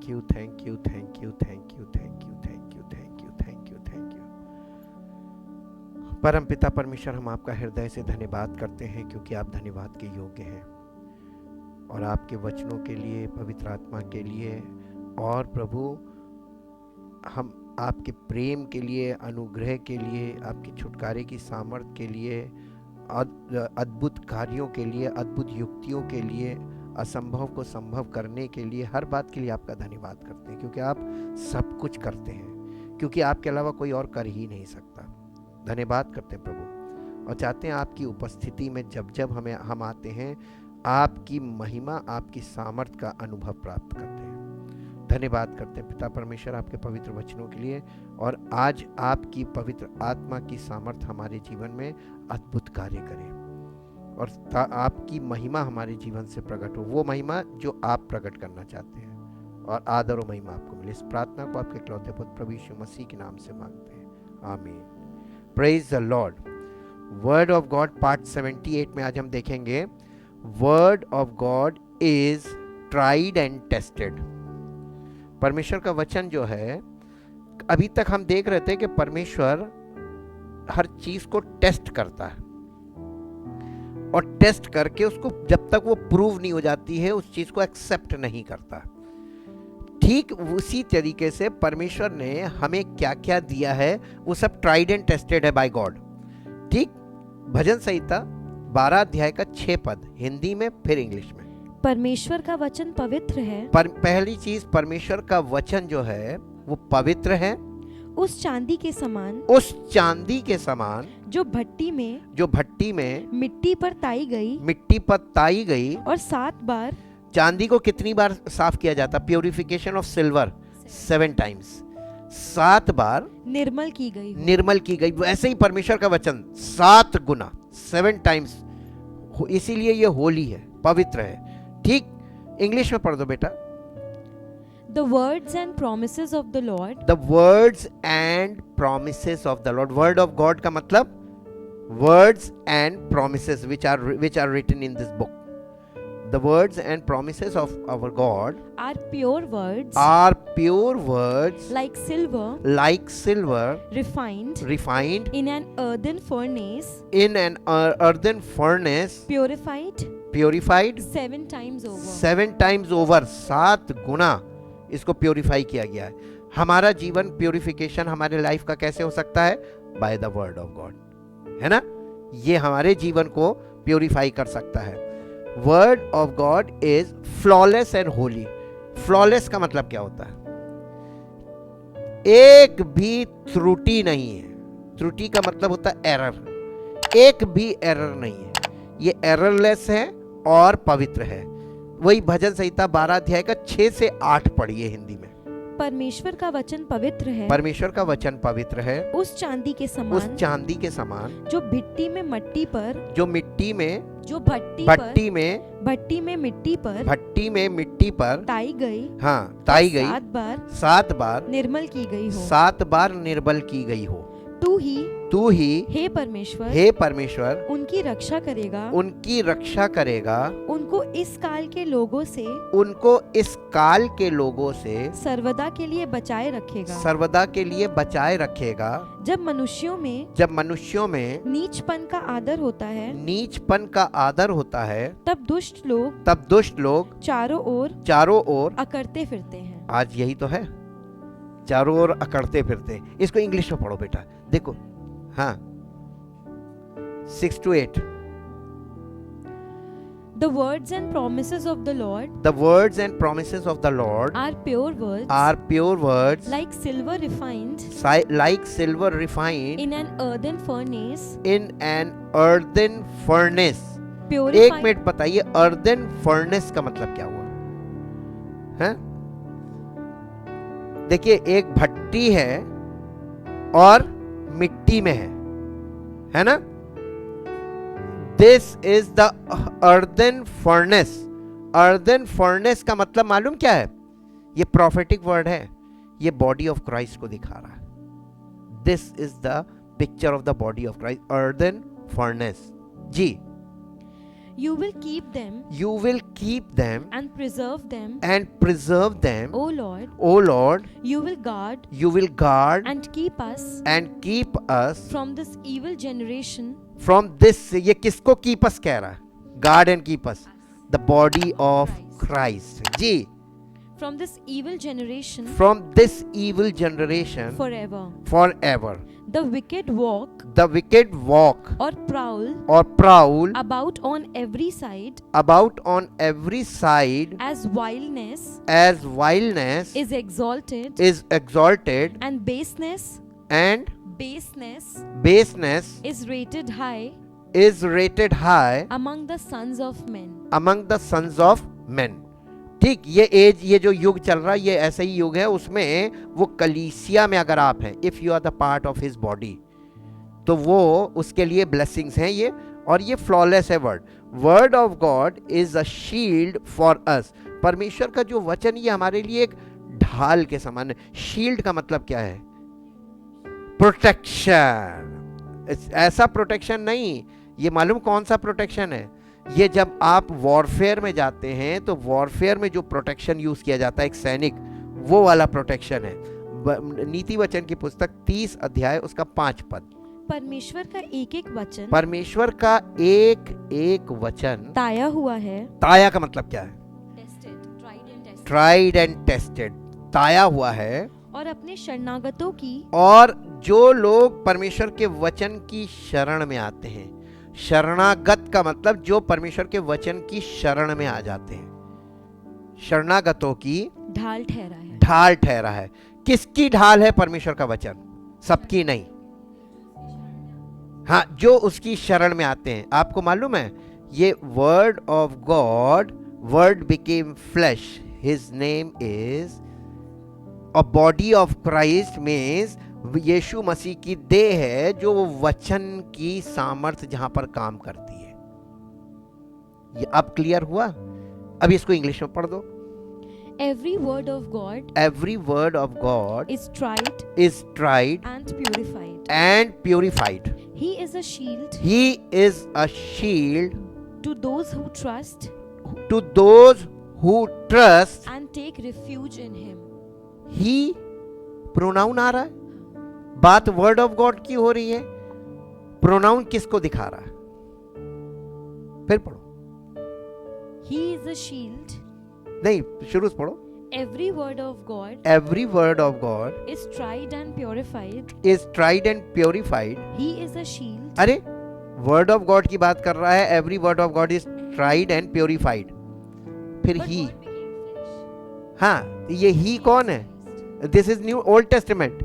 Thank you, thank you, thank you, thank you, thank you, thank you, thank you, thank you, thank you. परम पिता परमेश्वर, हम आपका हृदय से धन्यवाद करते हैं क्योंकि आप धन्यवाद के योग्य हैं, और आपके वचनों के लिए, पवित्र आत्मा के लिए, और प्रभु हम आपके प्रेम के लिए, अनुग्रह के लिए, आपके छुटकारे की सामर्थ के लिए, अद्भुत कार्यों के लिए, अद्भुत युक्तियों के लिए, असंभव को संभव करने के लिए, हर बात के लिए आपका धन्यवाद करते हैं क्योंकि आप सब कुछ करते हैं, क्योंकि आपके अलावा कोई और कर ही नहीं सकता। धन्यवाद करते हैं प्रभु, और चाहते हैं आपकी उपस्थिति में जब जब हम आते हैं, आपकी महिमा, आपकी सामर्थ का अनुभव प्राप्त करते हैं। धन्यवाद करते हैं पिता परमेश्वर आपके पवित्र वचनों के लिए, और आज आपकी पवित्र आत्मा की सामर्थ हमारे जीवन में अद्भुत कार्य करे, और आपकी महिमा हमारे जीवन से प्रकट हो, वो महिमा जो आप प्रकट करना चाहते हैं, और आदर और महिमा आपको मिले। इस प्रार्थना को आपके इकलौते पुत्र प्रभु यीशु मसीह के नाम से मांगते हैं, आमीन। Praise the Lord. Word of God part 78 में आज हम देखेंगे, word of God is tried and tested. परमेश्वर का वचन जो है, अभी तक हम देख रहे थे कि परमेश्वर हर चीज को टेस्ट करता है, और टेस्ट करके उसको जब तक वो प्रूव नहीं हो जाती है, उस चीज को एक्सेप्ट नहीं करता। ठीक उसी तरीके से परमेश्वर ने हमें क्या क्या दिया है, वो सब ट्राइड एंड टेस्टेड है बाय गॉड। ठीक, भजन संहिता 12 अध्याय का 6 पद, हिंदी में फिर इंग्लिश में। परमेश्वर का वचन पवित्र है। पहली चीज, परमेश्वर का वचन जो है वो पवित्र है, उस चांदी के समान, उस चांदी के समान जो भट्टी में मिट्टी पर ताई गई, और 7 बार। चांदी को कितनी बार साफ किया जाता? प्योरिफिकेशन ऑफ सिल्वर 7 टाइम्स, 7 बार निर्मल की गई। वैसे ही परमेश्वर का वचन 7 गुना, 7 टाइम्स, इसीलिए ये होली है, पवित्र है। ठीक, इंग्लिश में पढ़ दो बेटा। The words and promises of the Lord. The words and promises of the Lord. Word of God का मतलब words and promises which are written in this book. The words and promises of our God are pure words. Like silver. Refined. In an earthen furnace. Purified. 7 times over. 7 times over. 7 गुना इसको purify किया गया है। हमारा जीवन purification हमारे life का कैसे हो सकता है? By the word of God, है ना? ये हमारे जीवन को प्योरीफाई कर सकता है। Word of God is flawless and Holi. Flawless का मतलब क्या होता है? एक भी त्रुटि नहीं है। त्रुटि का मतलब होता है एरर। एक भी एरर नहीं है, ये एररलेस है और पवित्र है। वही भजन संहिता 12 अध्याय का 6 से 8 पढ़िए हिंदी में। परमेश्वर का वचन पवित्र है। परमेश्वर का वचन पवित्र है, उस चांदी के समान, जो भट्टी में मिट्टी पर, मिट्टी पर ताई गई। हाँ, ताई गई। 7 बार निर्मल की गई हो। 7 बार निर्मल की गई हो। तू ही हे परमेश्वर उनकी रक्षा करेगा। उनको इस काल के लोगों से सर्वदा के लिए बचाए रखेगा। जब मनुष्यों में नीचपन का आदर होता है, तब दुष्ट लोग चारों ओर अकड़ते फिरते हैं। आज यही तो है, चारों ओर अकड़ते फिरते। इसको इंग्लिश में पढ़ो बेटा, देखो। हाँ, 6 to 8। The words and promises of the Lord are pure words, like silver refined in an earthen furnace. एक मिनट बताइए, अर्दन फर्नेस का मतलब क्या हुआ है? देखिए, एक भट्टी है और मिट्टी में है ना? This is the earthen furnace. Earthen furnace का मतलब मालूम क्या है? ये प्रोफेटिक वर्ड है, ये बॉडी ऑफ क्राइस्ट को दिखा रहा है। This is the picture of the body of Christ, earthen furnace. जी, You will keep them You will keep them and preserve them, and preserve them. O Lord. O Lord, You will guard you will guard and keep us and keep us from this evil generation. from this. ये किसको keep us कह रहा है? Guard and keep us. The body of Christ. Ji. From this evil generation. From this evil generation. Forever. Forever. The wicked walk. The wicked walk. Or prowl. Or prowl. About on every side. About on every side. As vileness. As vileness. Is exalted. Is exalted. And baseness. And baseness is rated high. Is rated high. Among the sons of men. Among the sons of men. ठीक, ये जो युग चल रहा है ये ऐसा ही युग है, उसमें वो कलीसिया में अगर आप हैं, if you are the part of his body, तो वो उसके लिए ब्लेसिंग्स हैं ये, और ये फ्लॉलेस है word of God is a shield for us. परमेश्वर का जो वचन ये हमारे लिए एक ढाल के समान है। शील्ड का मतलब क्या है? प्रोटेक्शन। ऐसा प्रोटेक्शन नहीं, ये मालूम कौन सा प्रोटेक्शन है? ये जब आप वॉरफेयर में जाते हैं तो वॉरफेयर में जो प्रोटेक्शन यूज किया जाता है एक सैनिक, वो वाला प्रोटेक्शन है। नीति वचन की पुस्तक 30 अध्याय उसका 5 पद। परमेश्वर का एक एक वचन, परमेश्वर का एक एक वचन ताया हुआ है। ताया का मतलब क्या है? टेस्टेड, ट्राइड एंड टेस्टेड, ताया हुआ है। और अपने शरणागतों की, और जो लोग परमेश्वर के वचन की शरण में आते हैं, शरणागत का मतलब जो परमेश्वर के वचन की शरण में आ जाते हैं, शरणागतों की ढाल ठहरा है। ढाल ठहरा है। किसकी ढाल है? परमेश्वर का वचन, सबकी नहीं। हाँ, जो उसकी शरण में आते हैं। आपको मालूम है ये word of God, word became flesh, his name is a body of Christ, means Yeshu Masih की देह है जो वचन की सामर्थ जहां पर काम करती है। ये अब क्लियर हुआ? अब इसको इंग्लिश में पढ़ दो। Every word of God, every word of God is tried and purified. He is a shield, he is a shield to those who trust and take refuge in him. He pronoun आ रहा है, बात word of God की हो रही है, pronoun किसको दिखा रहा है? फिर पढ़ो। He is a shield, नहीं, शुरू से पढ़ो। Every word of God, every word of God is tried and purified. He is a shield. अरे वर्ड ऑफ गॉड की बात कर रहा है, every word of God is tried and purified. फिर ही, हाँ, ये ही कौन है? This is new old testament.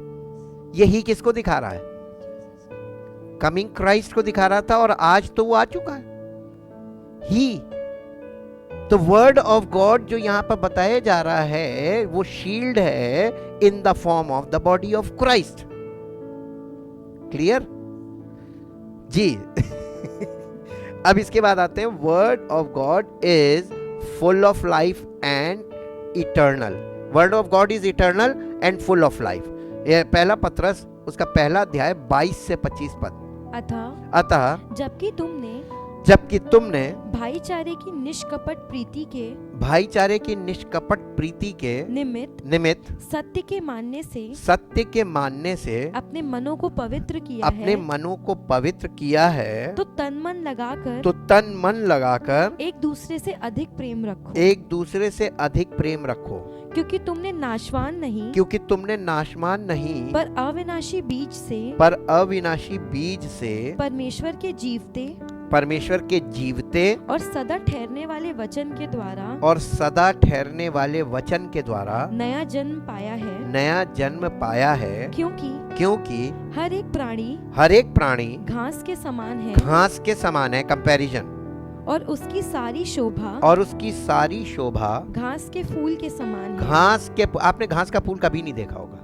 ये ही किसको दिखा रहा है? कमिंग क्राइस्ट को दिखा रहा था, और आज तो वो आ चुका है। ही, तो वर्ड ऑफ गॉड जो यहां पर बताया जा रहा है वो शील्ड है in the form of the body of Christ. Clear जी? अब इसके बाद आते हैं, word of God is full of life and eternal. Word of God is eternal and full of life. ये पहला पत्रस उसका पहला अध्याय 22 से 25 पद। अतः जबकि तुमने भाईचारे की निष्कपट प्रीति के निमित्त सत्य के मानने से अपने मनों को पवित्र किया है, तो तन मन लगाकर एक दूसरे से अधिक प्रेम रखो, क्योंकि तुमने नाशवान नहीं पर अविनाशी बीज से परमेश्वर के जीवते और सदा ठहरने वाले वचन के द्वारा नया जन्म पाया है। क्योंकि हर एक प्राणी घास के समान है, कंपैरिजन, और उसकी सारी शोभा घास के फूल के समान है। आपने घास का फूल कभी नहीं देखा होगा।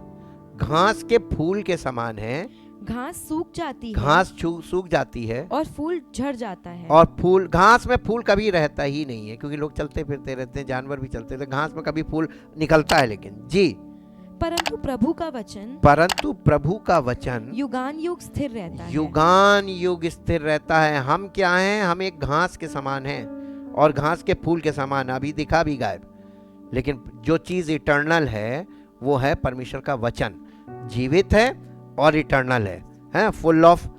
घास के फूल के समान है। घास सूख जाती है और फूल झड़ जाता है, और फूल, घास में फूल कभी रहता ही नहीं है, क्योंकि लोग चलते फिरते रहते हैं, जानवर भी चलते रहते हैं, घास में कभी फूल निकलता है लेकिन जी, परंतु प्रभु का वचन युगान युग स्थिर रहता है। युगान युग स्थिर रहता है। हम क्या हैं? हम एक घास के समान हैं और घास के फूल के समान, अभी दिखा भी गायब। लेकिन जो चीज इटर्नल है वो है परमेश्वर का वचन, जीवित है और इटर्नल है, फुल ऑफ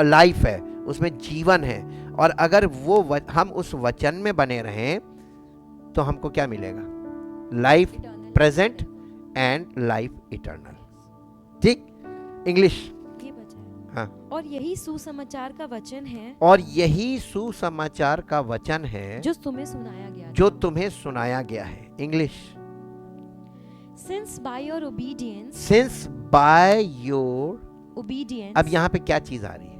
लाइफ है, उसमें जीवन है। और अगर हम उस वचन में बने रहें तो हमको क्या मिलेगा? Life present and life eternal. ठीक, इंग्लिश। हाँ। और यही सुसमाचार का वचन है, और यही सुसमाचार का वचन है जो तुम्हें सुनाया गया है। English. Since by your obedience, अब यहाँ पे क्या चीज आ रही है?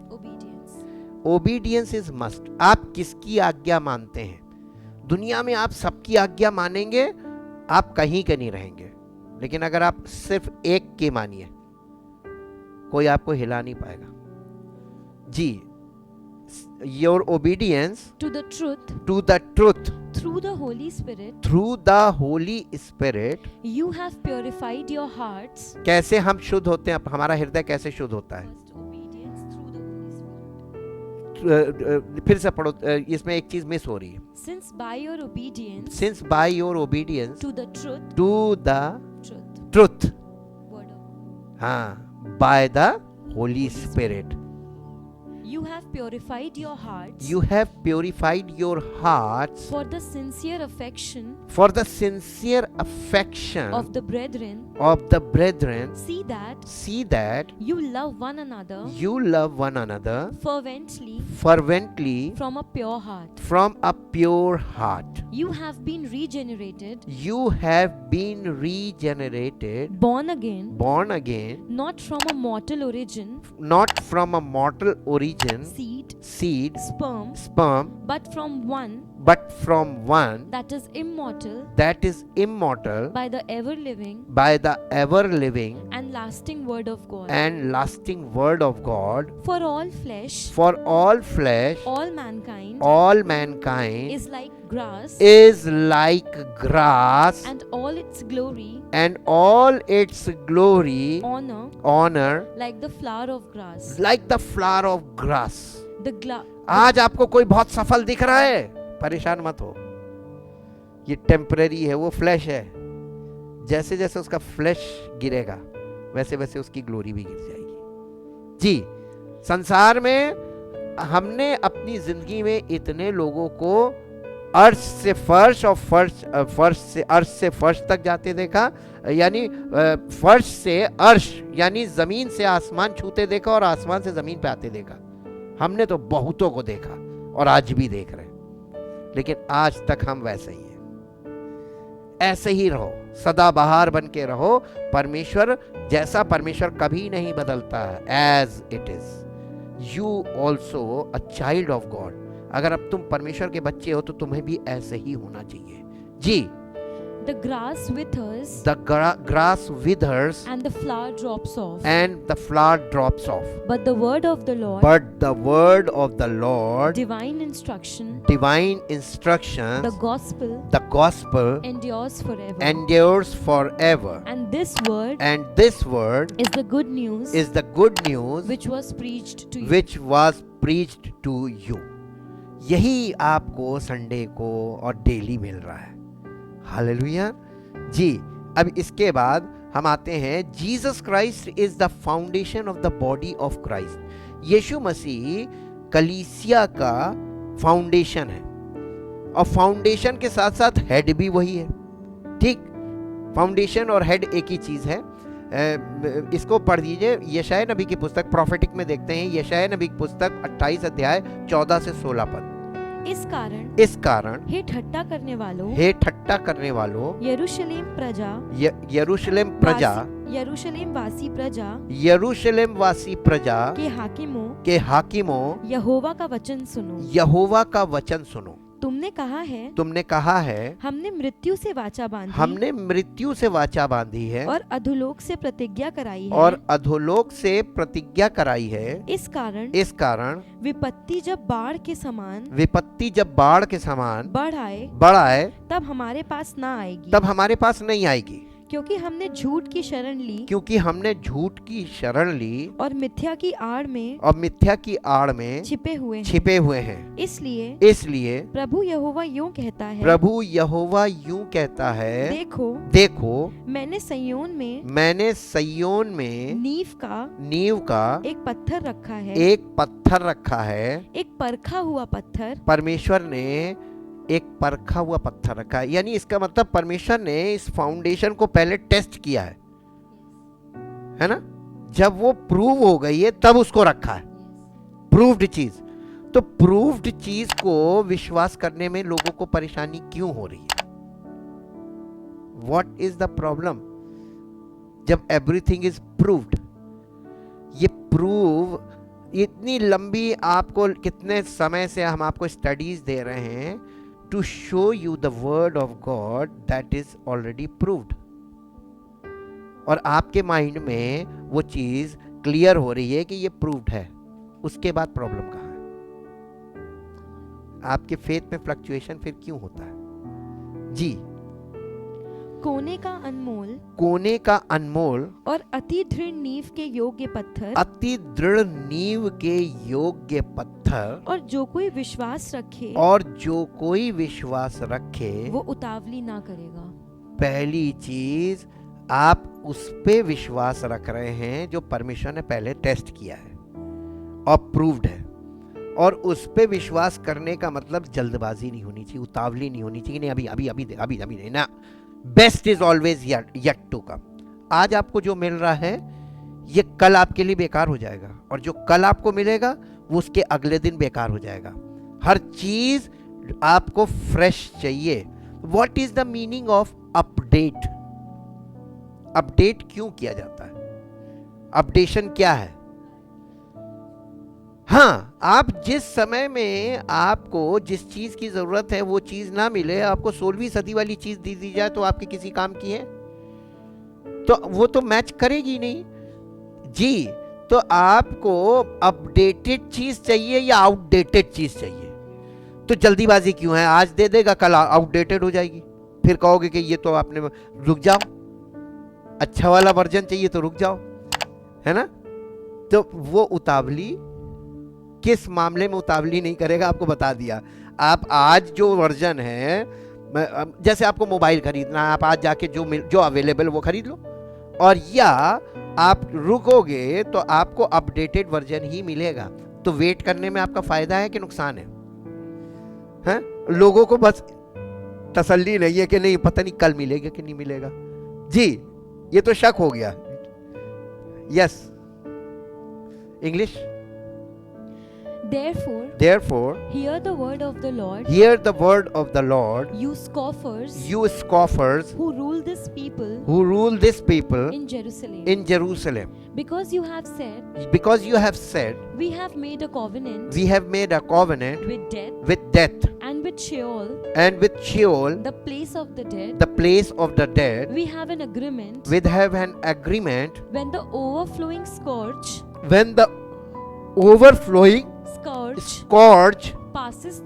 Obedience is must. आप किसकी आज्ञा मानते हैं? दुनिया में आप सबकी आज्ञा मानेंगे, आप कहीं के नहीं रहेंगे। लेकिन अगर आप सिर्फ एक की मानिए, कोई आपको हिला नहीं पाएगा। जी, your obedience to the truth through the Holy Spirit you have purified your hearts। कैसे हम शुद्ध होते हैं? हमारा हृदय कैसे शुद्ध होता है? फिर से पढ़ो, इसमें एक चीज मिस हो रही है। Since by your obedience to the truth हाँ, by the Holy Spirit you have purified your hearts for the sincere affection of the brethren, see that you love one another fervently from a pure heart. You have been regenerated, born again, not from a mortal origin, seed, sperm, but from one that is immortal, by the ever living and lasting word of God. For all flesh, all mankind is like grass, and all its glory, honor like the flower of grass. आज आपको कोई बहुत सफल दिख रहा है, परेशान मत हो, ये टेम्परेरी है, वो फ्लैश है। जैसे जैसे उसका फ्लैश गिरेगा वैसे वैसे उसकी ग्लोरी भी गिर जाएगी। जी, संसार में हमने अपनी जिंदगी में इतने लोगों को अर्श से फर्श और फर्श से अर्श से फर्श तक जाते देखा, यानी फर्श से अर्श यानी जमीन से आसमान छूते देखा और आसमान से जमीन पे आते देखा। हमने तो बहुतों को देखा और आज भी देख रहे हैं, लेकिन आज तक हम वैसे ही हैं। ऐसे ही रहो, सदाबहार बन के रहो। परमेश्वर जैसा परमेश्वर कभी नहीं बदलता है। As it is you also a child of God. अगर अब तुम परमेश्वर के बच्चे हो तो तुम्हें भी ऐसे ही होना चाहिए। जी, the grass withers and the flower drops off, but the word of the Lord, divine instruction, the gospel endures forever. And this word is the good news which was preached to you. यही आपको Sunday को और daily मिल रहा है। Hallelujah. जी, अब इसके बाद हम आते हैं, Jesus Christ is the foundation of the body of Christ. Yeshu Masih कलीसिया का फाउंडेशन है, और फाउंडेशन के साथ साथ हेड भी वही है। ठीक, फाउंडेशन और हेड एक ही चीज है। इसको पढ़ दीजिए, यशायाह नबी की पुस्तक, प्रोफेटिक में देखते हैं, यशायाह नबी की पुस्तक 28 अध्याय 14 से 16 पद। इस कारण हे ठट्टा करने वालों यरूशलेम वासी प्रजा के हाकिमों यहोवा का वचन सुनो। तुमने कहा है हमने मृत्यु से वाचा बांधी है और अधोलोक से प्रतिज्ञा कराई है। इस कारण विपत्ति जब बाढ़ के समान बढ़ आए तब हमारे पास नहीं आएगी, क्योंकि हमने झूठ की शरण ली, क्योंकि हमने झूठ की शरण ली और मिथ्या की आड़ में, और मिथ्या की आड़ में छिपे हुए हैं। इसलिए प्रभु यहोवा यूं कहता है, प्रभु यहोवा यूं कहता है, देखो मैंने सयोन में नींव का एक पत्थर रखा है, एक परखा हुआ पत्थर। परमेश्वर ने एक परखा हुआ पत्थर रखा है, यानी इसका मतलब परमेश्वर ने इस फाउंडेशन को पहले टेस्ट किया है ना। जब वो प्रूव हो गई है तब उसको रखा है, प्रूव्ड चीज। तो प्रूव्ड चीज को विश्वास करने में लोगों को परेशानी क्यों हो रही है? What is the problem? जब एवरीथिंग इज प्रूव्ड, ये प्रूव इतनी लंबी, आपको कितने समय से हम आपको स्टडीज दे रहे हैं to show you the word of God that is already proved, और आपके माइंड में वो चीज क्लियर हो रही है कि ये प्रूव्ड है। उसके बाद प्रॉब्लम कहाँ है? आपके फेथ में फ्लक्चुएशन फिर क्यों होता है? जी, कोने का अनमोल और अति दृढ़ नींव के योग्य पत्थर, और जो कोई विश्वास रखे वो उतावली ना करेगा। पहली चीज, आप उस पे विश्वास रख रहे हैं जो परमेश्वर ने पहले टेस्ट किया है और प्रूव्ड है, और उस पे विश्वास करने का मतलब जल्दबाजी नहीं होनी चाहिए, उतावली नहीं होनी चाहिए। नहीं, अभी नहीं ना। Best is always yet to come. आज आपको जो मिल रहा है ये कल आपके लिए बेकार हो जाएगा, और जो कल आपको मिलेगा वो उसके अगले दिन बेकार हो जाएगा। हर चीज आपको फ्रेश चाहिए। What is the meaning of update? Update क्यों किया जाता है? अपडेशन क्या है? हाँ, आप जिस समय में आपको जिस चीज की जरूरत है वो चीज ना मिले, आपको 16वीं सदी वाली चीज दे दी जाए तो आपकी किसी काम की है? तो वो तो मैच करेगी नहीं जी। तो आपको अपडेटेड चीज चाहिए या आउटडेटेड चीज चाहिए? तो जल्दीबाजी क्यों है? आज दे देगा, कल आउटडेटेड हो जाएगी, फिर कहोगे कि ये तो आपने, रुक जाओ, अच्छा वाला वर्जन चाहिए तो रुक जाओ, है ना। तो वो उतावली किस मामले में उतावली नहीं करेगा, आपको बता दिया। आप आज जो वर्जन है, जैसे आपको मोबाइल खरीदना है, आप आज जाके जो अवेलेबल वो खरीद लो, और या आप रुकोगे तो आपको अपडेटेड वर्जन ही मिलेगा। तो वेट करने में आपका फायदा है कि नुकसान है? हैं? लोगों को बस तसल्ली नहीं है कि नहीं, पता नहीं कल मिलेगा कि नहीं मिलेगा। जी, ये तो शक हो गया। Yes, English. Therefore, hear the word of the Lord. Hear the word of the Lord. You scoffers, who rule this people in Jerusalem. Because you have said, we have made a covenant with death and with Sheol, the place of the dead. We have an agreement when the overflowing scourge passes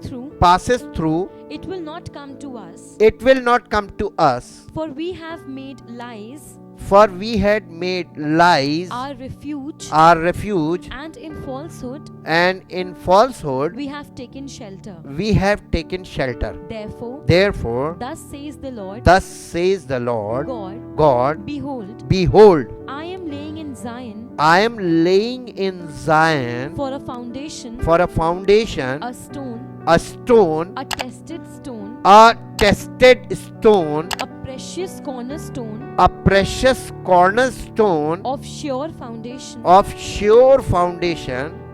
through, it will not come to us. For we had made lies our refuge, and in falsehood we have taken shelter. Therefore, thus says the Lord God, behold, I am laying in Zion for a foundation, a stone, a tested stone, a precious cornerstone, of sure foundation.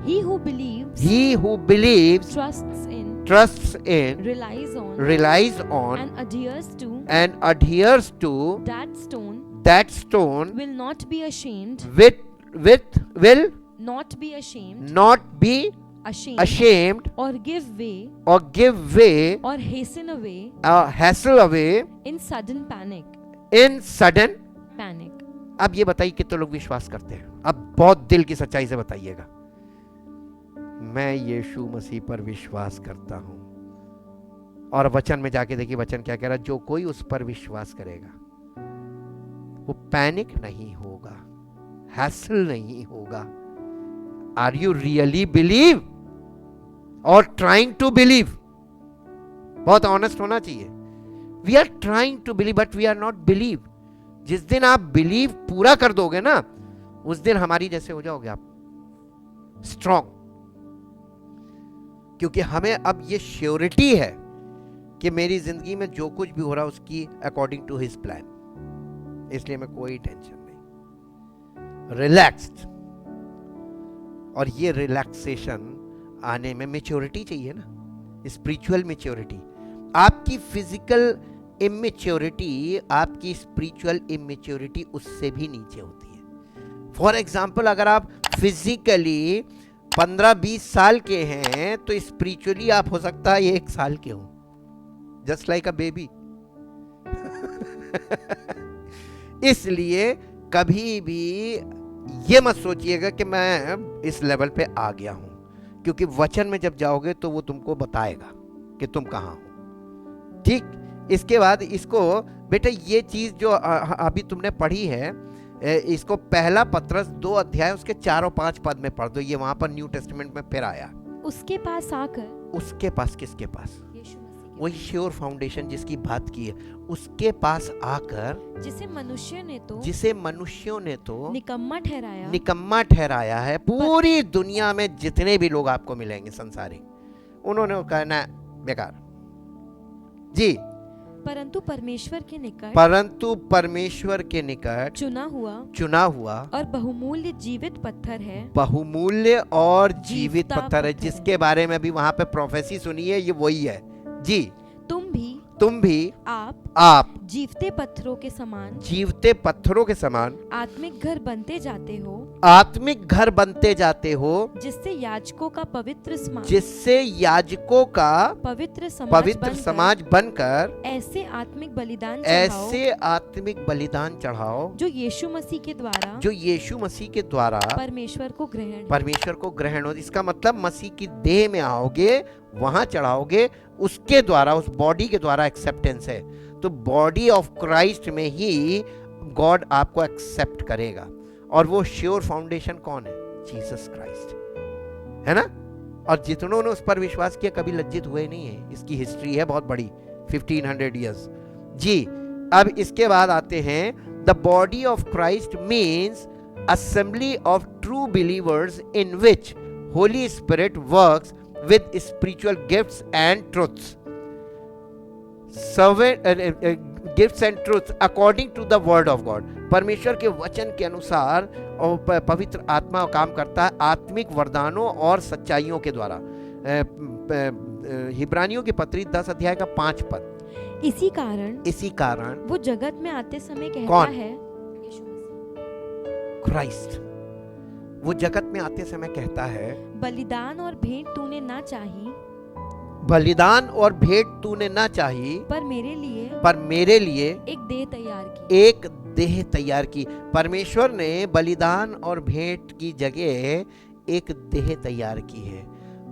He who believes, trusts in, relies on, and adheres to that stone will not be ashamed, will not be ashamed, or give way, or hasten away in sudden panic. अब ये बताइए कितने लोग विश्वास करते हैं? अब बहुत दिल की सच्चाई से बताइएगा। मैं यीशु मसीह पर विश्वास करता हूं, और वचन में जाके देखिए वचन क्या कह रहा है, जो कोई उस पर विश्वास करेगा वो पैनिक नहीं होगा, हैसल नहीं होगा। आर यू रियली बिलीव और ट्राइंग टू बिलीव? बहुत ऑनेस्ट होना चाहिए। We are trying to believe but we are not believe. जिस दिन आप बिलीव पूरा कर दोगे ना, उस दिन हमारी जैसे हो जाओगे आप, स्ट्रॉन्ग। क्योंकि हमें अब ये श्योरिटी है कि मेरी जिंदगी में जो कुछ भी हो रहा है उसकी अकॉर्डिंग टू हिज प्लान, इसलिए मैं कोई टेंशन नहीं, रिलैक्स्ड। और ये रिलैक्सेशन आने में मैच्योरिटी चाहिए ना, स्पिरिचुअल मैच्योरिटी। आपकी फिजिकल इमेच्योरिटी, आपकी स्पिरिचुअल इमेच्योरिटी उससे भी नीचे होती है। फॉर एग्जाम्पल, अगर आप फिजिकली 15-20 साल के हैं तो स्पिरिचुअली आप हो सकता है 1 साल के हो, जस्ट लाइक अ बेबी। इसलिए कभी भी ये मत सोचिएगा कि मैं इस लेवल पे आ गया हूं, क्योंकि वचन में जब जाओगे तो वो तुमको बताएगा कि तुम कहां हो। ठीक, इसके बाद इसको बेटा ये चीज जो अभी तुमने पढ़ी है, इसको पहला पत्रस 2 अध्याय उसके 4 और 5 पद में पढ़ दो। ये वहां पर न्यू टेस्टामेंट में फिर आया। उसके पास आकर, उसके पास किसके पास? वही श्योर फाउंडेशन जिसकी बात की है, उसके पास आकर जिसे मनुष्यों ने तो निकम्मा ठहराया है। पूरी दुनिया में जितने भी लोग आपको मिलेंगे संसारी, उन्होंने कहना बेकार जी, परंतु परमेश्वर के निकट चुना हुआ और बहुमूल्य जीवित पत्थर है। बहुमूल्य और जीवित पत्थर है, जिसके बारे में भी वहां पे प्रोफेसी सुनी है, ये वही है जी। तुम भी आप जीवते पत्थरों के समान आत्मिक घर बनते जाते हो, जिससे याजकों का पवित्र समाज बनकर ऐसे आत्मिक बलिदान चढ़ाओ जो यीशु मसीह के द्वारा परमेश्वर को ग्रहण हो। इसका मतलब मसीह की देह में आओगे, वहां चढ़ाओगे, उसके द्वारा, उस बॉडी के द्वारा एक्सेप्टेंस है। तो बॉडी ऑफ क्राइस्ट में ही गॉड आपको एक्सेप्ट करेगा। और वो श्योर फाउंडेशन कौन है? जीसस क्राइस्ट, है ना। और जितनों ने उस पर विश्वास किया कभी लज्जित हुए नहीं है। इसकी हिस्ट्री है बहुत बड़ी, 1500 ईयर्स जी। अब इसके बाद आते हैं, the body of Christ means assembly of true believers in which Holi spirit works with spiritual gifts and truths, gifts and truths according to the word of God। परमेश्वर के वचन के अनुसार और पवित्र आत्मा काम करता है आत्मिक वरदानों और सच्चाइयों के द्वारा। हिब्रानियों की पत्री 10 अध्याय का 5 पद। इसी कारण वो जगत में आते समय कहता है, क्राइस्ट वो जगत में आते समय कहता है, बलिदान और भेंट तूने ना चाही, पर मेरे लिए एक देह तैयार की। परमेश्वर ने बलिदान और भेंट की जगह एक देह तैयार की है।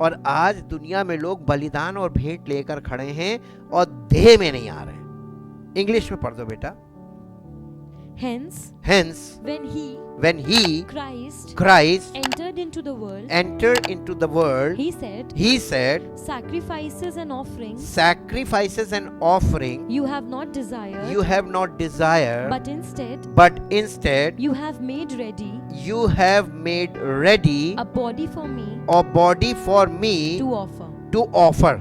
और आज दुनिया में लोग बलिदान और भेंट लेकर खड़े हैं और देह में नहीं आ रहे। इंग्लिश में पढ़ दो बेटा। Hence, when he Christ entered into the world, he said, sacrifices and offering you have not desired, but instead you have made ready a body for me to offer।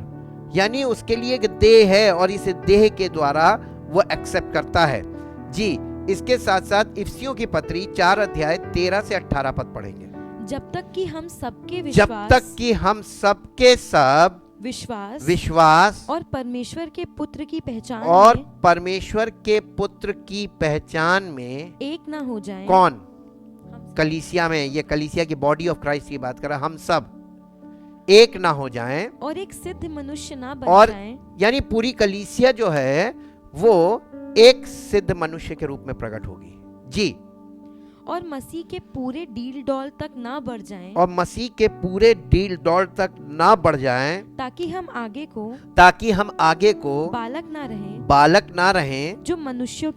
यानी उसके लिए एक देह है और इस देह के द्वारा वो एक्सेप्ट करता है जी। इसके साथ साथ इफिसियों की पत्री 4 अध्याय 13 से 18 पद पढ़ेंगे। जब तक कि हम सबके सब विश्वास और परमेश्वर के पुत्र की पहचान में एक ना हो जाएं। कौन? कलीसिया में, ये कलीसिया की बॉडी ऑफ क्राइस्ट की बात कर रहा। हम सब एक ना हो जाएं और एक सिद्ध मनुष्य ना बन जाएं। यानी पूरी कलीसिया जो है वो एक सिद्ध मनुष्य के रूप में प्रकट होगी जी। और मसीह के पूरे डील डॉल तक ना बढ़ जाएं, और मसीह के पूरे डील डॉल तक ना बढ़ जाएं, ताकि हम आगे को बालक ना रहें, जो मनुष्यों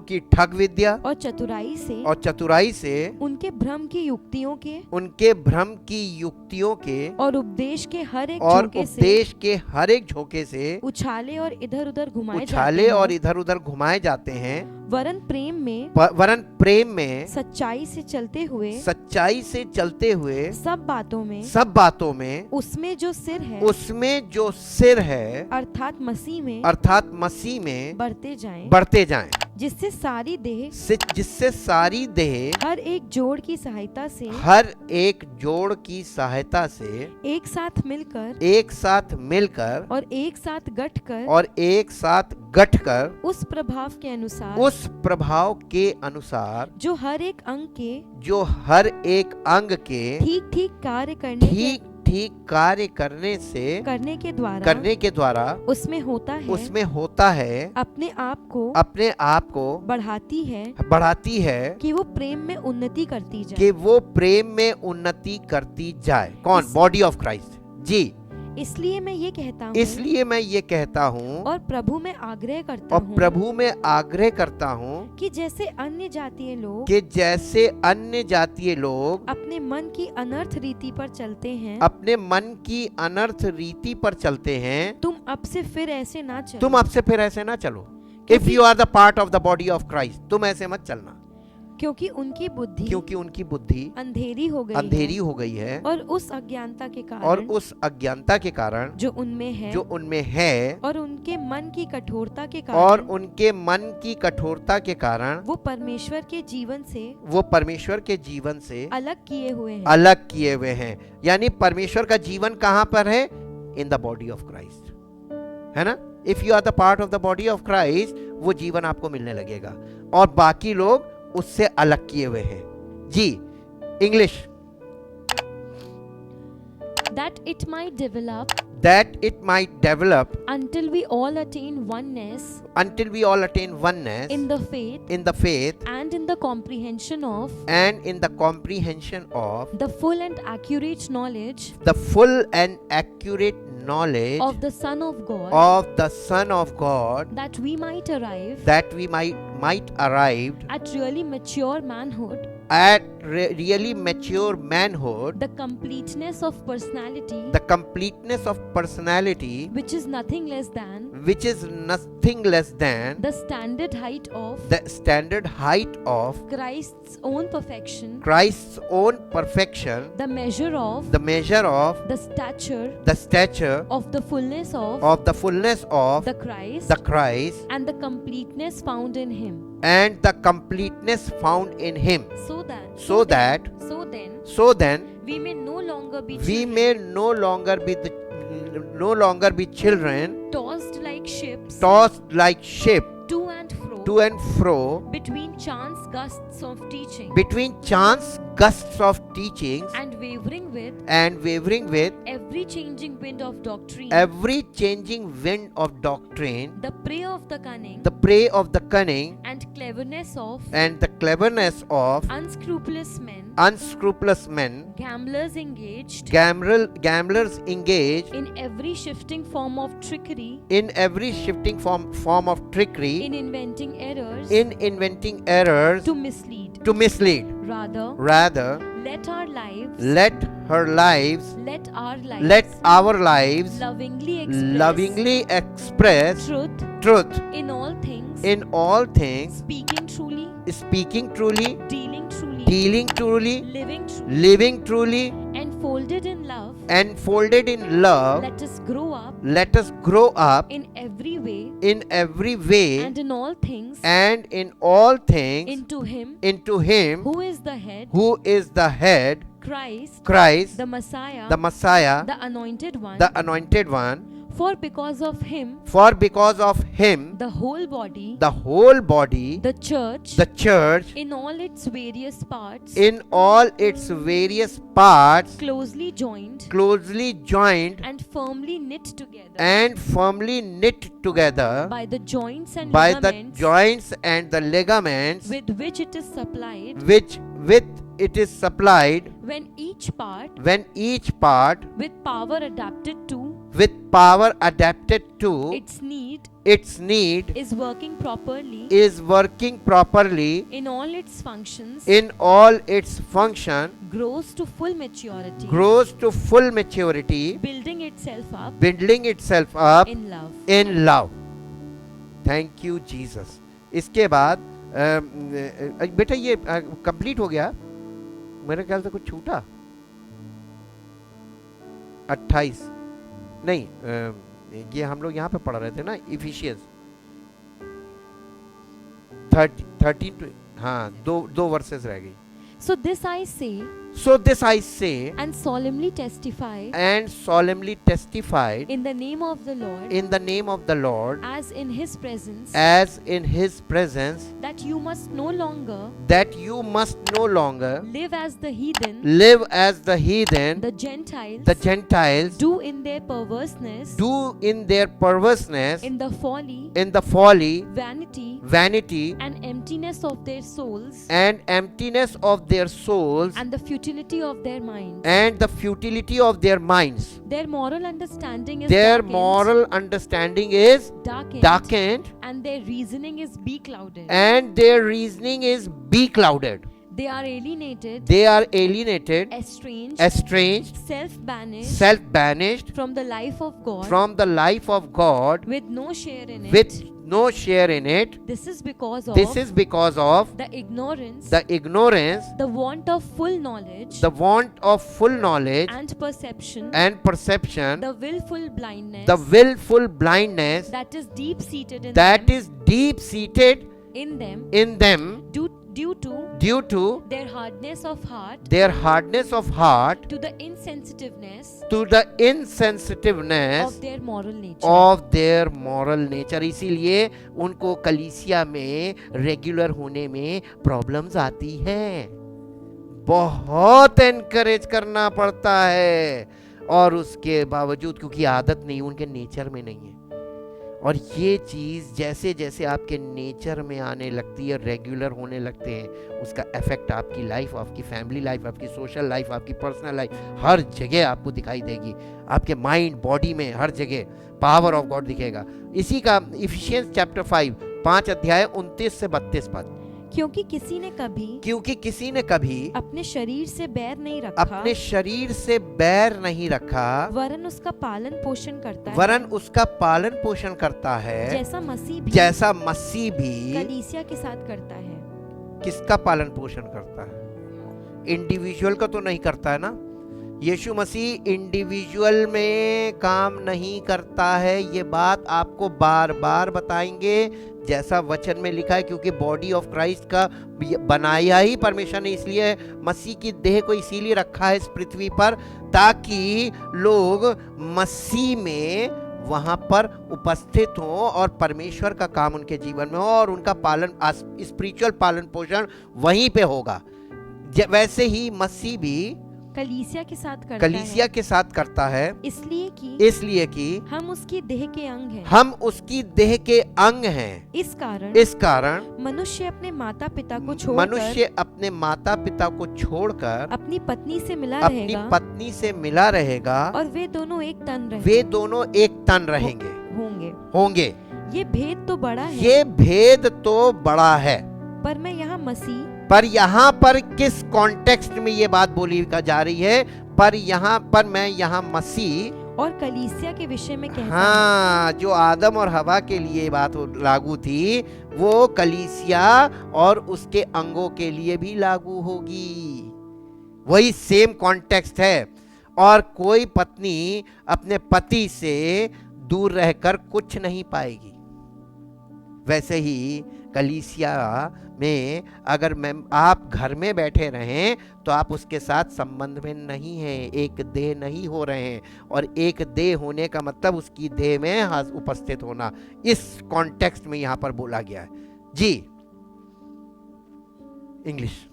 की ठग विद्या और चतुराई से उनके भ्रम की युक्तियों के और उपदेश के हर एक झोंके से उछाले और इधर उधर घुमाए जाते हैं, वरन प्रेम में सच्चाई से चलते हुए सब बातों में उसमें जो सिर है अर्थात मसीह में बढ़ते जाएं, जिससे सारी देह हर एक जोड़ की सहायता से एक साथ मिलकर और एक साथ गठकर उस प्रभाव के अनुसार जो हर एक अंग के ठीक कार्य करने के द्वारा उसमें होता है अपने आप को बढ़ाती है कि वो प्रेम में उन्नति करती जाए। कौन? बॉडी ऑफ क्राइस्ट जी। इसलिए मैं ये कहता हूँ और प्रभु में आग्रह करता हूँ कि जैसे अन्य जातीय लोग अपने मन की अनर्थ रीति पर चलते हैं, तुम अब से फिर ऐसे ना चलो। If you are the part of the body of Christ, तुम ऐसे मत चलना, क्योंकि उनकी बुद्धि अंधेरी हो गई है और उस अज्ञानता के कारण जो उनमें है और उनके मन की कठोरता के कारण वो परमेश्वर के जीवन से अलग किए हुए हैं। यानी परमेश्वर का जीवन कहाँ पर है? In the body of Christ, है ना। If you are the part of the body of Christ, वो जीवन आपको मिलने लगेगा और बाकी लोग उससे अलग किए हुए हैं जी। English. that it might develop until we all attain oneness in the faith and in the comprehension of the full and accurate knowledge of the Son of God, that we might arrive at really mature manhood, the completeness of personality, which is nothing less than the standard height of Christ's own perfection, the measure of the stature of the fullness of the Christ, and the completeness found in him, so then we may no longer be children tossed like ships to and fro between chance gusts of teaching and wavering with every changing wind of doctrine, the prey of the cunning and the cleverness of unscrupulous men, gamblers engaged in every shifting form of trickery, in inventing errors to mislead. Rather, let our lives lovingly express truth in all things, speaking truly, dealing truly, living truly, enfolded in love. Let us grow up in every way and in all things into him who is the head, Christ, the Messiah, the anointed one. For because of him, the whole body, the church, in all its various parts, closely joined, and firmly knit together, by the joints and ligaments, with which it is supplied, when each part, with power adapted to its need, is working properly in all its functions, grows to full maturity, building itself up in love. Thank you Jesus. इसके बाद बेटा ये complete हो गया, मेरे ख्याल से कुछ छूटा। 28 नहीं, ये हम लोग यहाँ पे पढ़ रहे थे ना, इफिशियंस 13, हाँ, दो वर्सेस रह गई। So this I say, and solemnly testify, in the name of the Lord, as in his presence, that you must no longer live as the heathen, the Gentiles do in their perverseness, in the folly, vanity, and emptiness of their souls, and the futility of their minds. Their moral understanding is darkened, and their reasoning is beclouded. They are alienated, estranged, self-banished from the life of God, with no share in it. This is because of the ignorance, the want of full knowledge, and perception, the willful blindness that is deep-seated in them, due to their hardness of heart, to the insensitiveness of their moral nature. इसीलिए उनको कलीसिया में regular होने में problems आती हैं, बहुत encourage करना पड़ता है, और उसके बावजूद क्योंकि आदत नहीं, उनके नेचर में नहीं है। और ये चीज़ जैसे जैसे आपके नेचर में आने लगती है, रेगुलर होने लगते हैं, उसका इफेक्ट आपकी लाइफ, आपकी फैमिली लाइफ, आपकी सोशल लाइफ, आपकी पर्सनल लाइफ, हर जगह आपको दिखाई देगी। आपके माइंड, बॉडी में, हर जगह पावर ऑफ गॉड दिखेगा। इसी का इफिशियंस चैप्टर 5 अध्याय 29 से 32 पद। क्योंकि किसी ने कभी अपने शरीर से बैर नहीं रखा, वरन उसका पालन पोषण करता है, जैसा मसीह भी कलीसिया के साथ करता है। किसका पालन पोषण करता है? इंडिविजुअल का तो नहीं करता है ना। यीशु मसीह इंडिविजुअल में काम नहीं करता है, ये बात आपको बार बार बताएंगे जैसा वचन में लिखा है, क्योंकि बॉडी ऑफ क्राइस्ट का बनाया ही परमेश्वर ने, इसलिए मसीह की देह को इसीलिए रखा है इस पृथ्वी पर, ताकि लोग मसीह में वहां पर उपस्थित हों और परमेश्वर का काम उनके जीवन में हो, और उनका पालन, स्पिरिचुअल पालन पोषण वहीं पे होगा। वैसे ही मसीह भी कलीसिया के साथ करता है, इसलिए कि हम उसकी देह के अंग हैं। इस कारण मनुष्य अपने माता पिता को छोड़कर अपनी पत्नी से मिला रहेगा, और वे दोनों एक तन होंगे। ये भेद तो बड़ा है। पर यहाँ पर किस कॉन्टेक्स्ट में ये बात बोली जा रही है? मैं यहाँ मसीह और कलीसिया के विषय में कहता हूं। हाँ, जो आदम और हवा के लिए बात लागू थी, वो कलीसिया और उसके अंगों के लिए भी लागू होगी। वही सेम कॉन्टेक्स्ट है। और कोई पत्नी अपने पति से दूर रहकर कुछ नहीं पाएगी। वैसे ही कलीसिया में अगर आप घर में बैठे रहें तो आप उसके साथ संबंध में नहीं हैं, एक देह नहीं हो रहे हैं। और एक देह होने का मतलब उसकी देह में उपस्थित होना, इस कॉन्टेक्स्ट में यहाँ पर बोला गया है। जी, English.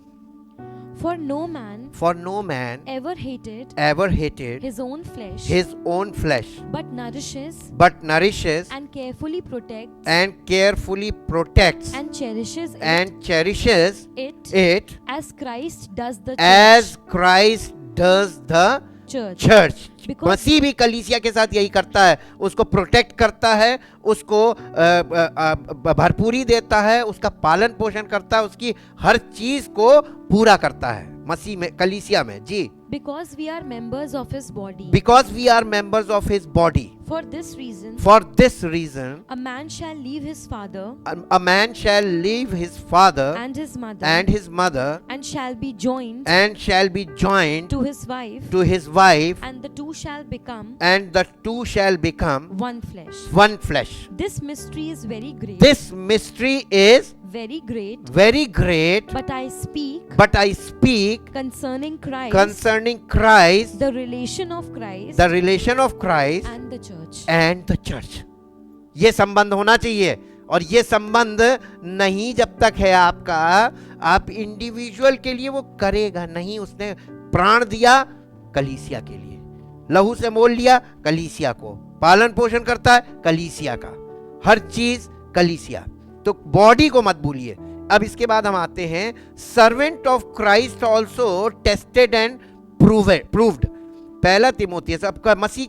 For no man ever hated his own flesh, but nourishes and carefully protects and cherishes it as Christ does the church. मसीह भी कलीसिया के साथ यही करता है, उसको प्रोटेक्ट करता है, उसको भरपूरी देता है, उसका पालन पोषण करता है, उसकी हर चीज को पूरा करता है मसीह में, कलीसिया में। जी, because we are members of his body. For this reason, a man shall leave his father and his mother and shall be joined to his wife, and the two shall become one flesh. This mystery is very great. But I speak concerning Christ, the relation of Christ and the church. ये संबंध होना चाहिए, और ये संबंध नहीं जब तक है आपका, आप इंडिविजुअल के लिए वो करेगा नहीं। उसने प्राण दिया कलीसिया के लिए, लहू से मोल लिया कलीसिया को, पालन पोषण करता है कलीसिया का, हर चीज कलीसिया। तो बॉडी को मत भूलिए। अब इसके बाद हम आते हैं, servant of Christ also tested and proved. पहला तिमोथी, सबका मसीह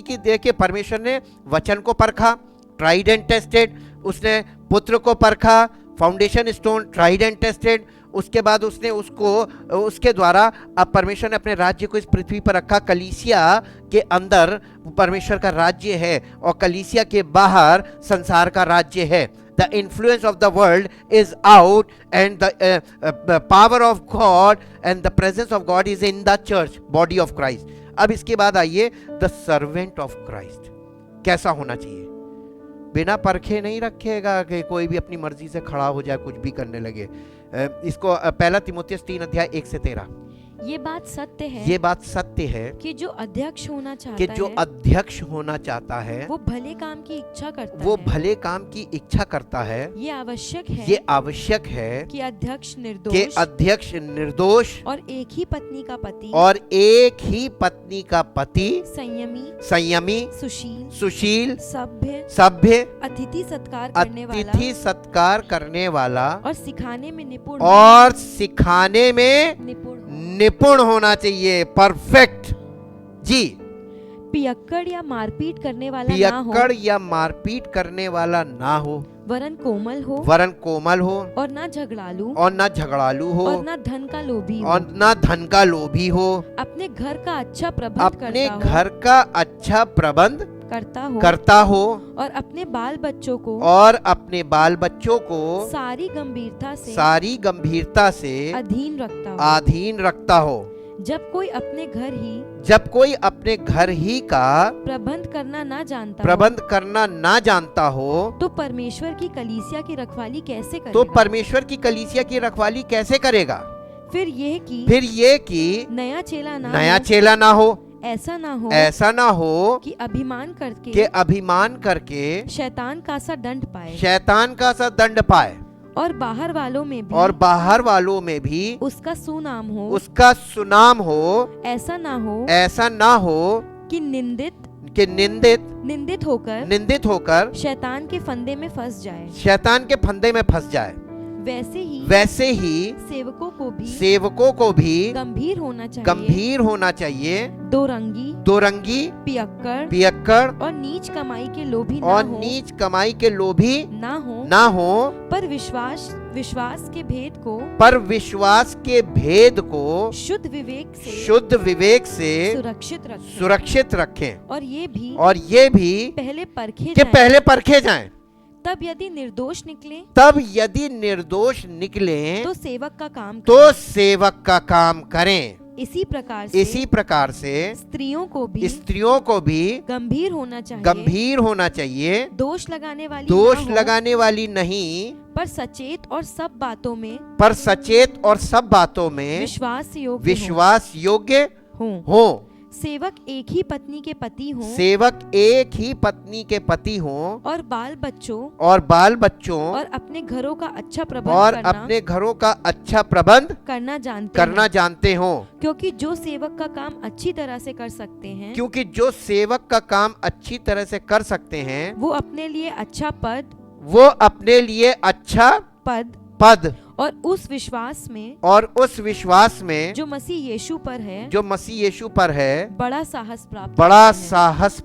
की देह के परमेश्वर ने वचन को परखा, ट्राइड एंड टेस्टेड। उसने पुत्र को परखा, foundation stone, tried and tested. उसके बाद उसने उसके द्वारा अब परमेश्वर ने अपने राज्य को इस पृथ्वी पर रखा। कलीसिया के अंदर परमेश्वर का राज्य है और कलीसिया के बाहर संसार का राज्य है। The influence of the world is out, and the power of God and the presence of God is in the church, body of Christ. अब इसके बाद आइए, the servant of Christ कैसा होना चाहिए। बिना परखे नहीं रखेगा कि कोई भी अपनी मर्जी से खड़ा हो जाए, कुछ भी करने लगे। इसको पहला तिमोथियस 3:1-13। ये बात सत्य है कि जो अध्यक्ष होना चाहता है वो भले काम की इच्छा करता है। ये आवश्यक है कि अध्यक्ष निर्दोष और एक ही पत्नी का पति संयमी सुशील सभ्य अतिथि सत्कार करने वाला और सिखाने में निपुण होना चाहिए, परफेक्ट। जी, पियक्कड़ या मारपीट करने वाला ना हो, वरन कोमल हो और ना झगड़ालू हो और ना धन का लोभी हो, अपने घर का अच्छा प्रबंध करता हो और अपने बाल बच्चों को सारी गंभीरता से अधीन रखता हो। जब कोई अपने घर ही का प्रबंध करना ना जानता हो तो परमेश्वर की कलीसिया की रखवाली कैसे करेगा। फिर ये कि नया चेला ना हो, ऐसा ना हो कि अभिमान करके शैतान का सा दंड पाए और बाहर वालों में भी उसका सुनाम हो। ऐसा ना हो कि निंदित होकर शैतान के फंदे में फंस जाए। वैसे ही सेवकों को भी गंभीर होना चाहिए, दो रंगी पियक्कड़ और नीच कमाई के लोभी ना हो, पर विश्वास के भेद को शुद्ध विवेक से सुरक्षित रखें। और ये भी पहले परखे जाएं। तब यदि निर्दोष निकले तो सेवक का काम करें। इसी प्रकार से स्त्रियों को भी गंभीर होना चाहिए, दोष लगाने वाली नहीं, पर सचेत और सब बातों में विश्वास योग्य हो। सेवक एक ही पत्नी के पति हों और बाल बच्चों और अपने घरों का अच्छा प्रबंध करना जानते हो। क्योंकि जो सेवक का काम अच्छी तरह से कर सकते हैं वो अपने लिए अच्छा पद और उस विश्वास में जो मसीह यीशु पर है बड़ा साहस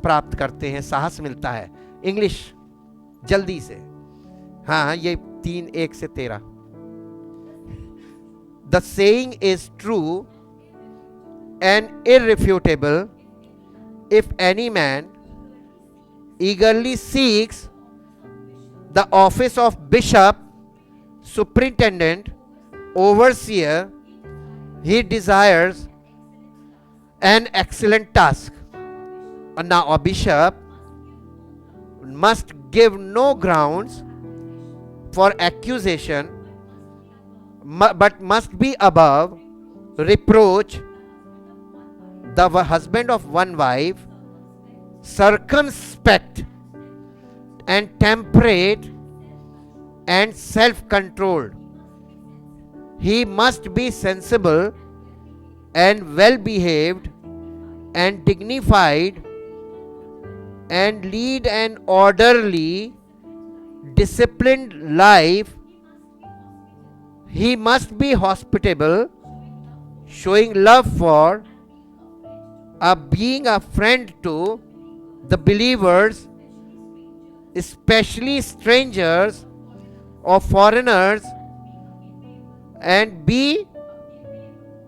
प्राप्त करते हैं। साहस मिलता है। इंग्लिश जल्दी से। हाँ, ये 3:1-13। The saying is true and irrefutable. If any man eagerly seeks the office of bishop, superintendent, overseer, he desires an excellent task. Now a bishop must give no grounds for accusation, but must be above reproach, the husband of one wife, circumspect and temperate and self-controlled. He must be sensible and well-behaved and dignified and lead an orderly, disciplined life. He must be hospitable, showing love for, being a friend to the believers, especially strangers or foreigners, and be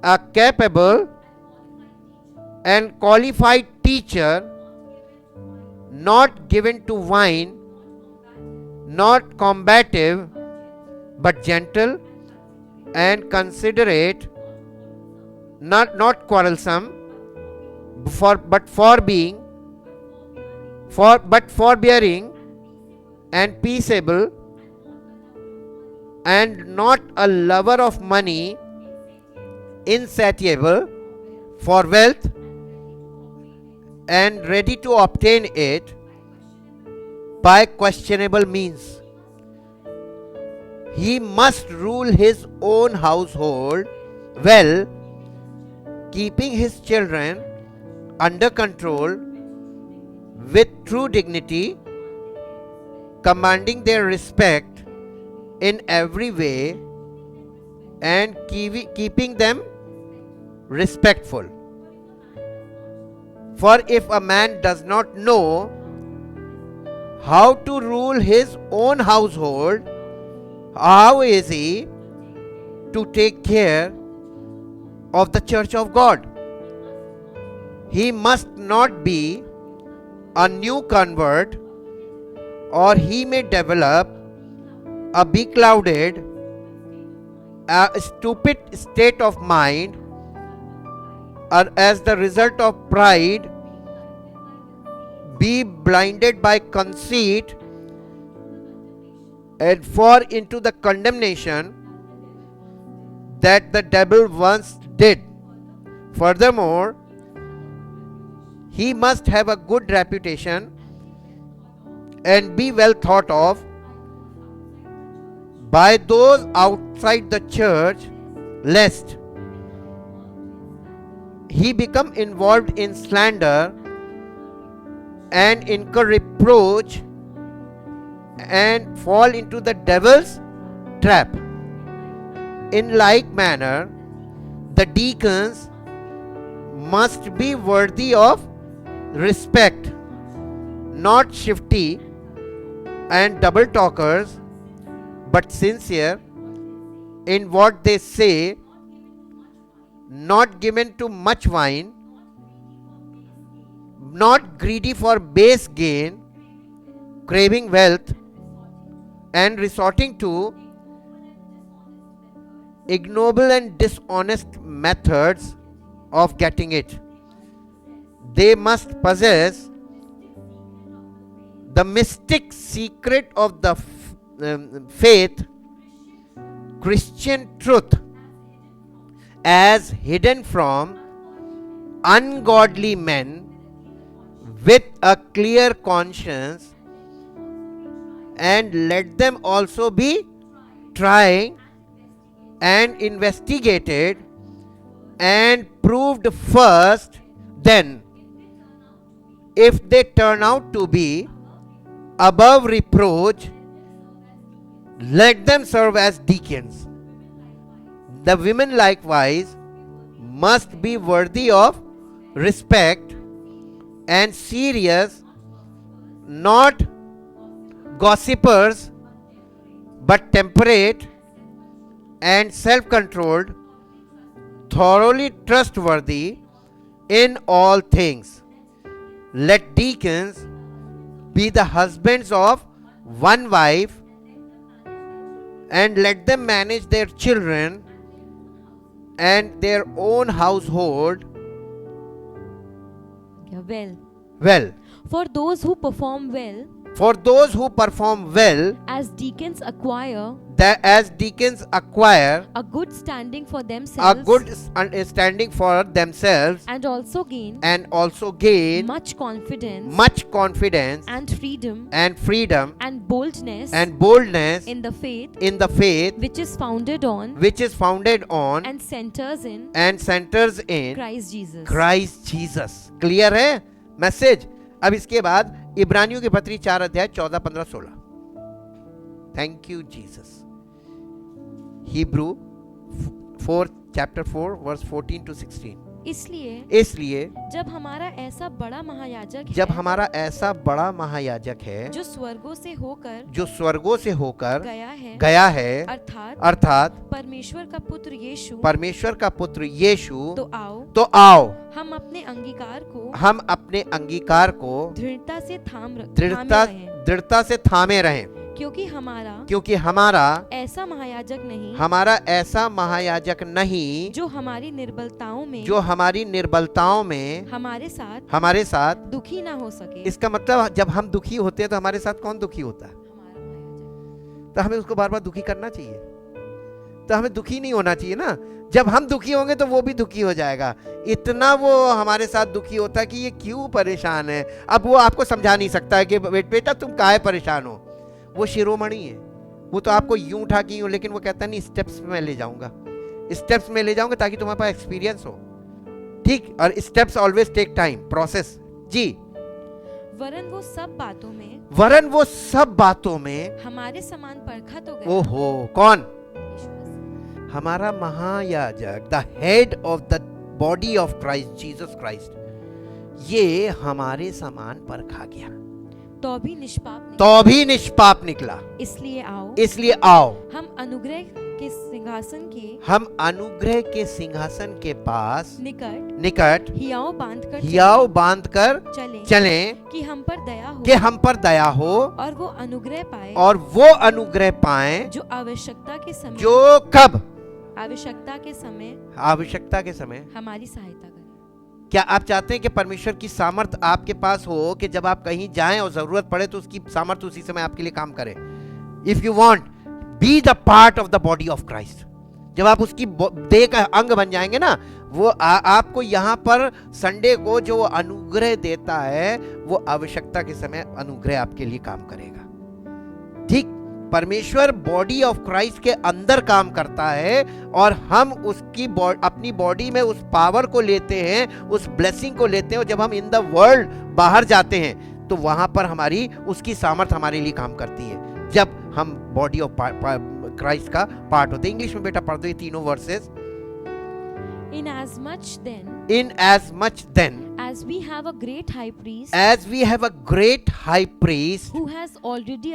a capable and qualified teacher, not given to wine, not combative, but gentle and considerate, not quarrelsome, but forbearing and peaceable, and not a lover of money, insatiable for wealth, and ready to obtain it by questionable means. He must rule his own household well, keeping his children under control with true dignity, commanding their respect in every way, and keeping them respectful. For if a man does not know how to rule his own household, how is he to take care of the church of God? He must not be a new convert, or he may develop a beclouded, a stupid state of mind, or as the result of pride, be blinded by conceit, and fall into the condemnation that the devil once did. Furthermore, he must have a good reputation and be well thought of by those outside the church, lest he become involved in slander and incur reproach and fall into the devil's trap. In like manner, the deacons must be worthy of respect, not shifty and double talkers, but sincere in what they say, not given to much wine, not greedy for base gain, craving wealth, and resorting to ignoble and dishonest methods of getting it. They must possess the mystic secret of the faith Christian truth as hidden from ungodly men with a clear conscience, and let them also be tried and investigated and proved first. Then, if they turn out to be above reproach, let them serve as deacons. The women likewise must be worthy of respect and serious, not gossipers, but temperate and self-controlled, thoroughly trustworthy in all things. Let deacons be the husbands of one wife, and let them manage their children and their own household well. For those who perform well, as deacons acquire a good standing for themselves, and also gain much confidence and freedom and boldness in the faith which is founded on and centers in Christ Jesus. Clear है message? अब इसके बाद इब्रानियों की पत्री 4 अध्याय 14, 15, 16. Thank you Jesus. Hebrew 4 chapter 4 verse 14 to 16. इसलिए जब हमारा ऐसा बड़ा महायाजक है जो स्वर्गों से होकर गया है अर्थात परमेश्वर का पुत्र यीशु, तो आओ हम अपने अंगीकार को दृढ़ता से थामे रहें, क्योंकि हमारा ऐसा महायाजक नहीं जो हमारी निर्बलताओं में हमारे साथ दुखी ना हो सके. इसका मतलब जब हम दुखी होते हैं तो हमारे साथ कौन दुखी होता है? तो हमें उसको बार बार दुखी करना चाहिए? तो हमें दुखी नहीं होना चाहिए ना. जब हम दुखी होंगे तो वो भी दुखी हो जाएगा. इतना वो हमारे साथ दुखी होता है कि ये क्यों परेशान है. अब वो आपको समझा नहीं सकता है कि बेटा तुम काहे परेशान हो. वो शिरोमणि है, वो तो आपको यूं उठा के यूं, लेकिन वो कहता नहीं स्टेप्स में ले जाऊंगा ताकि तुम्हारे पास एक्सपीरियंस हो. ठीक. और steps always take time, process. जी. वरन वो सब बातों में हमारे समान परखा तो गया. ओहो, कौन? हमारा महायाजक, the head of the body of Christ, Jesus Christ, ये हमारे समान परखा गया तो भी निष्पाप निकला. इसलिए आओ हम अनुग्रह के सिंहासन के पास निकट हियाव बांधकर चलें कि हम पर दया हो और वो अनुग्रह पाए जो आवश्यकता के समय हमारी सहायता करे. क्या आप चाहते हैं कि परमेश्वर की सामर्थ आपके पास हो कि जब आप कहीं जाएं और जरूरत पड़े तो उसकी सामर्थ उसी समय आपके लिए काम करे? If you want, be the part of the body of Christ. जब आप उसकी देह का अंग बन जाएंगे ना, वो आपको यहाँ पर संडे को जो अनुग्रह देता है वो आवश्यकता के समय अनुग्रह आपके लिए काम करेगा. ठीक. परमेश्वर बॉडी ऑफ क्राइस्ट के अंदर काम करता है और हम उसकी अपनी बॉडी में उस पावर को लेते हैं, उस ब्लेसिंग को लेते हैं, और जब हम इन द वर्ल्ड बाहर जाते हैं तो वहां पर हमारी उसकी सामर्थ हमारे लिए काम करती है जब हम बॉडी ऑफ क्राइस्ट का पार्ट होते हैं. इंग्लिश में बेटा पढ़ दो ये तीनों versus. Inasmuch then, as we have a great high priest, who has already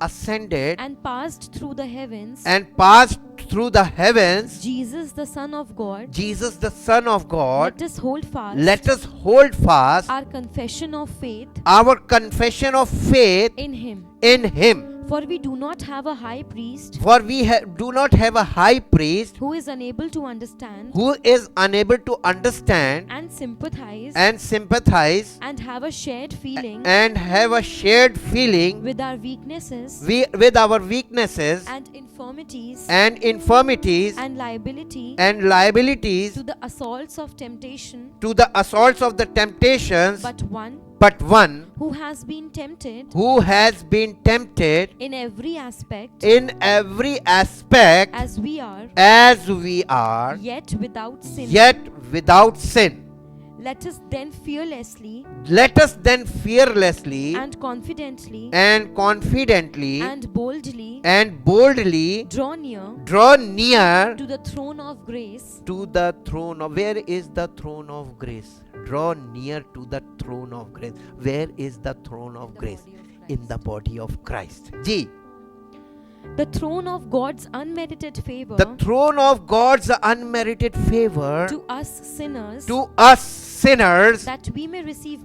ascended and passed through the heavens, Jesus the Son of God, let us hold fast our confession of faith in him. For we do not have a high priest For we do not have a high priest who is unable to understand and sympathize and have a shared feeling with our weaknesses and infirmities and liabilities to the assaults of temptation, but one who has been tempted in every aspect as we are, yet without sin. Let us then fearlessly and confidently and boldly draw near to the throne of grace. Where is the throne of grace? Draw near to the throne of grace. Where is the throne of grace? In the body of Christ. जी. The throne of God's unmerited favor. The throne of God's unmerited favor to us sinners. That we may receive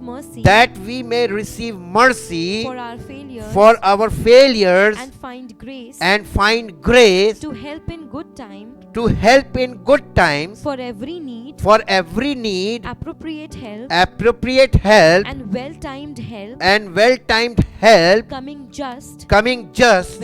mercy. For our failures. And find grace. To help in good times. For every need. Appropriate help. And well-timed help. Coming just.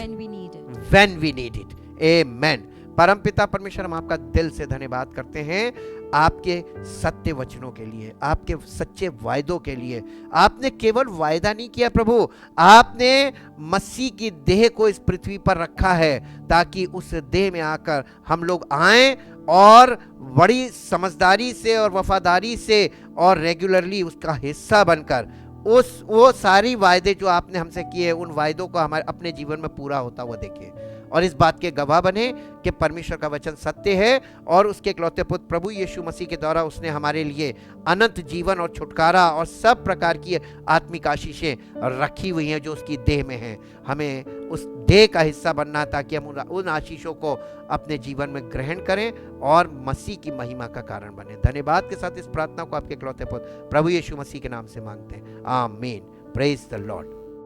When we need it. Amen. परमपिता परमेश्वर, हम आपका दिल से धन्यवाद करते हैं आपके सत्य वचनों के लिए, आपके सच्चे वायदों के लिए। आपने केवल वायदा नहीं किया प्रभु, आपने मसीह की देह को इस पृथ्वी पर रखा है ताकि उस देह में आकर हम लोग आएं और बड़ी समझदारी से और वफादारी से और रेगुलरली उसका हिस्सा बनकर वो सारी वायदे जो आपने हमसे किए उन वायदों को हमारे अपने जीवन में पूरा होता हुआ देखिए, और इस बात के गवाह बने कि परमेश्वर का वचन सत्य है और उसके इकलौते पुत्र प्रभु यीशु मसीह के द्वारा उसने हमारे लिए अनंत जीवन और छुटकारा और सब प्रकार की आत्मिक आशीषें रखी हुई हैं जो उसकी देह में हैं। हमें उस देह का हिस्सा बनना ताकि हम उन आशीषों को अपने जीवन में ग्रहण करें और मसीह की महिमा का कारण बने। धन्यवाद के साथ इस प्रार्थना को आपके इकलौते पुत्र प्रभु यीशु मसीह के नाम से मांगते हैं, आमीन। Praise the Lord.